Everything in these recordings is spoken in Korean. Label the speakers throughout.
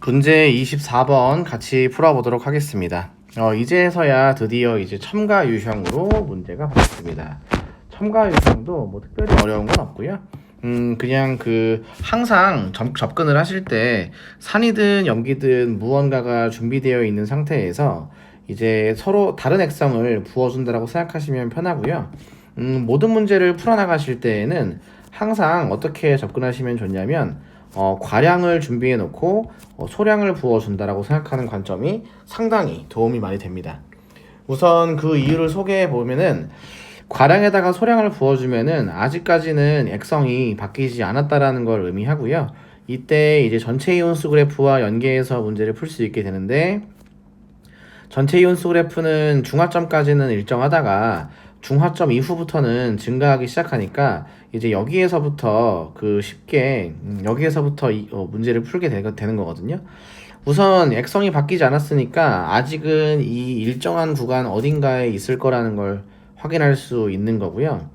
Speaker 1: 문제 24번 같이 풀어보도록 하겠습니다. 이제서야 드디어 이제 첨가 유형으로 문제가 받았습니다. 첨가 유형도 뭐 특별히 어려운 건 없고요. 그냥 항상 접근을 하실 때 산이든 염기든 무언가가 준비되어 있는 상태에서 이제 서로 다른 액성을 부어준다라고 생각하시면 편하고요. 모든 문제를 풀어나가실 때에는 항상 어떻게 접근하시면 좋냐면 과량을 준비해 놓고 소량을 부어준다라고 생각하는 관점이 상당히 도움이 많이 됩니다. 우선 그 이유를 소개해 보면은 과량에다가 소량을 부어주면은 아직까지는 액성이 바뀌지 않았다라는 걸 의미하고요. 이때 이제 전체 이온수 그래프와 연계해서 문제를 풀 수 있게 되는데, 전체 이온수 그래프는 중하점까지는 일정하다가 중하점 이후부터는 증가하기 시작하니까 이제 여기에서부터 쉽게 여기에서부터 문제를 풀게 되는 거거든요. 우선 액성이 바뀌지 않았으니까 아직은 이 일정한 구간 어딘가에 있을 거라는 걸 확인할 수 있는 거고요.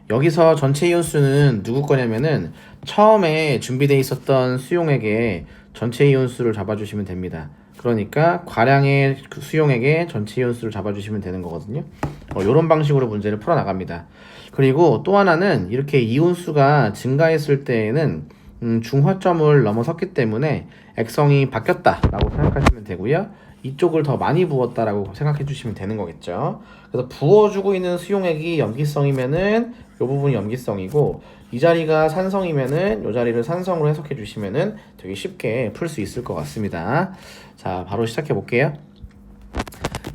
Speaker 1: 여기서 전체 이온수는 누구 거냐면은 처음에 준비되어 있었던 수용액에 전체 이온수를 잡아주시면 됩니다. 그러니까 과량의 수용액에 전체 이온수를 잡아주시면 되는 거거든요. 이런 방식으로 문제를 풀어나갑니다. 그리고 또 하나는 이렇게 이온수가 증가했을 때에는 중화점을 넘어섰기 때문에 액성이 바뀌었다라고 생각하시면 되고요. 이쪽을 더 많이 부었다라고 생각해 주시면 되는 거겠죠. 그래서 부어주고 있는 수용액이 염기성이면은 이 부분이 염기성이고, 이 자리가 산성이면은 이 자리를 산성으로 해석해 주시면은 되게 쉽게 풀 수 있을 것 같습니다. 자, 바로 시작해 볼게요.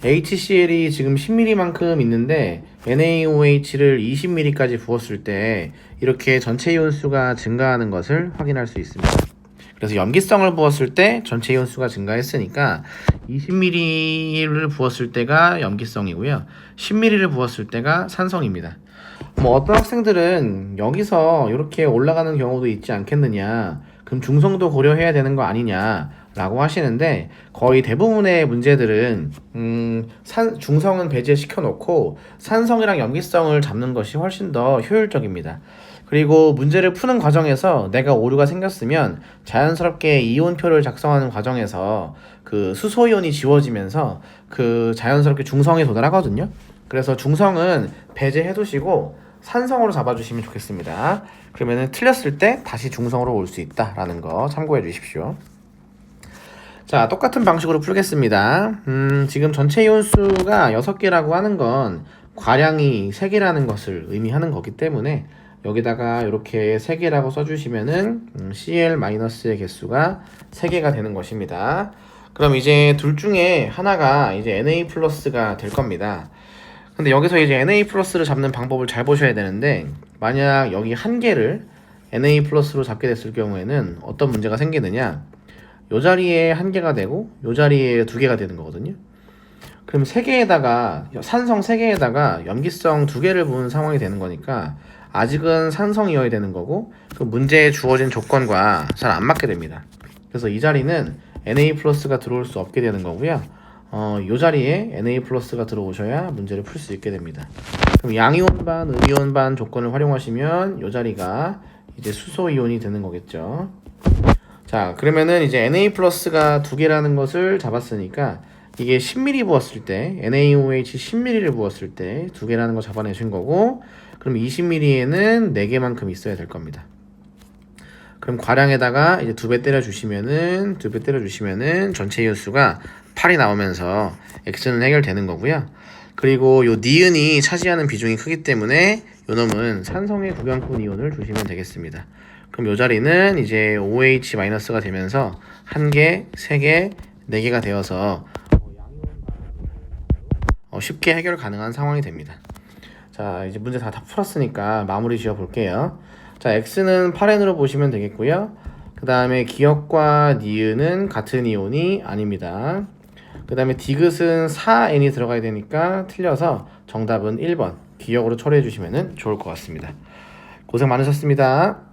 Speaker 1: HCl이 지금 10ml만큼 있는데 NaOH를 20ml까지 부었을 때 이렇게 전체 이온수가 증가하는 것을 확인할 수 있습니다. 그래서 염기성을 부었을 때 전체 이온수가 증가했으니까 20ml를 부었을 때가 염기성이고요. 10ml를 부었을 때가 산성입니다. 어떤 학생들은 여기서 이렇게 올라가는 경우도 있지 않겠느냐, 그럼 중성도 고려해야 되는 거 아니냐 라고 하시는데, 거의 대부분의 문제들은 중성은 배제시켜 놓고 산성이랑 염기성을 잡는 것이 훨씬 더 효율적입니다. 그리고 문제를 푸는 과정에서 내가 오류가 생겼으면 자연스럽게 이온표를 작성하는 과정에서 수소이온이 지워지면서 자연스럽게 중성에 도달하거든요. 그래서 중성은 배제해 두시고 산성으로 잡아주시면 좋겠습니다. 그러면은 틀렸을 때 다시 중성으로 올 수 있다라는 거 참고해 주십시오. 자, 똑같은 방식으로 풀겠습니다. 지금 전체 이온수가 6개라고 하는 건 과량이 3개라는 것을 의미하는 거기 때문에 여기다가 이렇게 3개라고 써주시면은 Cl-의 개수가 3개가 되는 것입니다. 그럼 이제 둘 중에 하나가 이제 Na+가 될 겁니다. 근데 여기서 이제 Na+를 잡는 방법을 잘 보셔야 되는데, 만약 여기 한 개를 Na+로 잡게 됐을 경우에는 어떤 문제가 생기느냐, 요 자리에 한 개가 되고 요 자리에 2개가 되는 거거든요. 그럼 산성 3개에다가 염기성 2개를 부은 상황이 되는 거니까 아직은 산성이어야 되는 거고, 문제에 주어진 조건과 잘 안 맞게 됩니다. 그래서 이 자리는 Na+가 들어올 수 없게 되는 거고요. 이 자리에 Na+가 들어오셔야 문제를 풀 수 있게 됩니다. 그럼 양이온 반, 음이온 반 조건을 활용하시면 이 자리가 이제 수소이온이 되는 거겠죠. 자, 그러면은 이제 Na+가 2개라는 것을 잡았으니까 이게 10ml 부었을 때, NaOH 10ml를 부었을 때 2개라는 거 잡아내신 거고, 그럼 20ml에는 4개만큼 있어야 될 겁니다. 그럼 과량에다가 이제 2배 때려주시면은 전체 이온수가 8이 나오면서 X는 해결되는 거고요. 그리고 요 니은이 차지하는 비중이 크기 때문에 요 놈은 산성의 구경꾼 이온을 주시면 되겠습니다. 그럼 요 자리는 이제 OH-가 되면서 1개, 3개, 4개가 되어서 쉽게 해결 가능한 상황이 됩니다. 자, 이제 문제 다 풀었으니까 마무리 지어 볼게요. 자, X는 8N으로 보시면 되겠고요. 그 다음에 기역과 니은은 같은 이온이 아닙니다. 그 다음에 디귿은 4N이 들어가야 되니까 틀려서 정답은 1번 기역으로 처리해 주시면 좋을 것 같습니다. 고생 많으셨습니다.